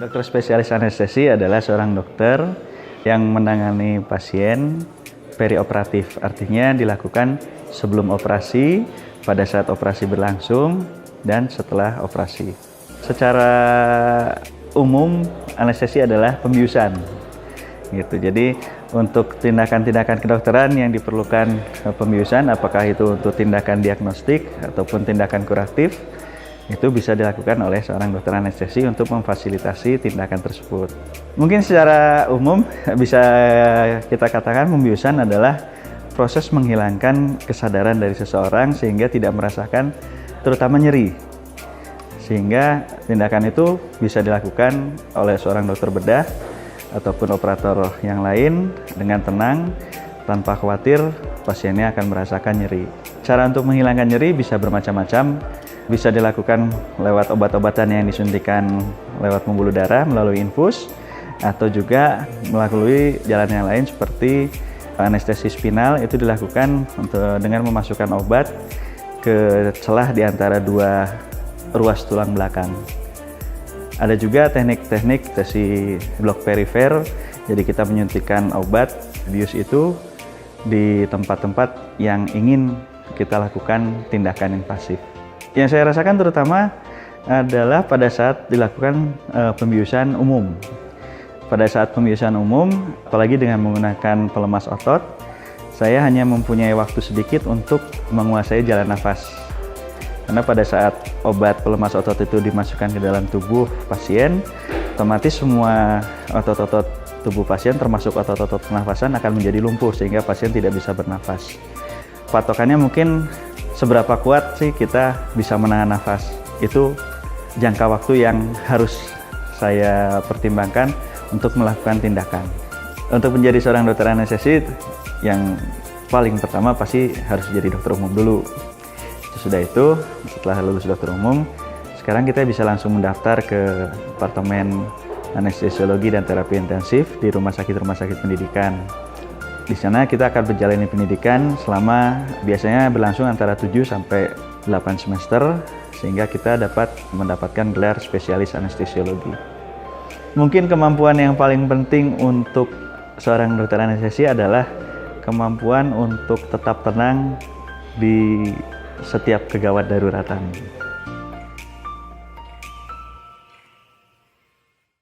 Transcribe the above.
Dokter spesialis anestesi adalah seorang dokter yang menangani pasien perioperatif, artinya dilakukan sebelum operasi, pada saat operasi berlangsung, dan setelah operasi. Secara umum, anestesi adalah pembiusan. Gitu. Jadi untuk tindakan-tindakan kedokteran yang diperlukan pembiusan, apakah itu untuk tindakan diagnostik ataupun tindakan kuratif, itu bisa dilakukan oleh seorang dokter anestesi untuk memfasilitasi tindakan tersebut. Mungkin secara umum bisa kita katakan pembiusan adalah proses menghilangkan kesadaran dari seseorang sehingga tidak merasakan terutama nyeri. Sehingga tindakan itu bisa dilakukan oleh seorang dokter bedah ataupun operator yang lain dengan tenang tanpa khawatir pasiennya akan merasakan nyeri. Cara untuk menghilangkan nyeri bisa bermacam-macam. Bisa dilakukan lewat obat-obatan yang disuntikan lewat pembuluh darah melalui infus, atau juga melalui jalan yang lain seperti anestesi spinal. Itu dilakukan dengan memasukkan obat ke celah di antara dua ruas tulang belakang. Ada juga teknik-teknik anestesi blok perifer, jadi kita menyuntikkan obat bius itu di tempat-tempat yang ingin kita lakukan tindakan invasif. Yang saya rasakan terutama adalah pada saat dilakukan pembiusan umum. Pada saat pembiusan umum, apalagi dengan menggunakan pelemas otot, saya hanya mempunyai waktu sedikit untuk menguasai jalan nafas. Karena pada saat obat pelemas otot itu dimasukkan ke dalam tubuh pasien, otomatis semua otot-otot tubuh pasien termasuk otot-otot pernafasan akan menjadi lumpuh sehingga pasien tidak bisa bernafas. Patokannya mungkin seberapa kuat sih kita bisa menahan nafas. Itu jangka waktu yang harus saya pertimbangkan untuk melakukan tindakan. Untuk menjadi seorang dokter anestesi, yang paling pertama pasti harus jadi dokter umum dulu. Sudah itu, setelah lulus dokter umum, sekarang kita bisa langsung mendaftar ke Departemen Anestesiologi dan Terapi Intensif di rumah sakit pendidikan. Di sana kita akan menjalani pendidikan selama biasanya berlangsung antara 7 sampai 8 semester sehingga kita dapat mendapatkan gelar spesialis anestesiologi. Mungkin kemampuan yang paling penting untuk seorang dokter anestesi adalah kemampuan untuk tetap tenang di setiap kegawat daruratan.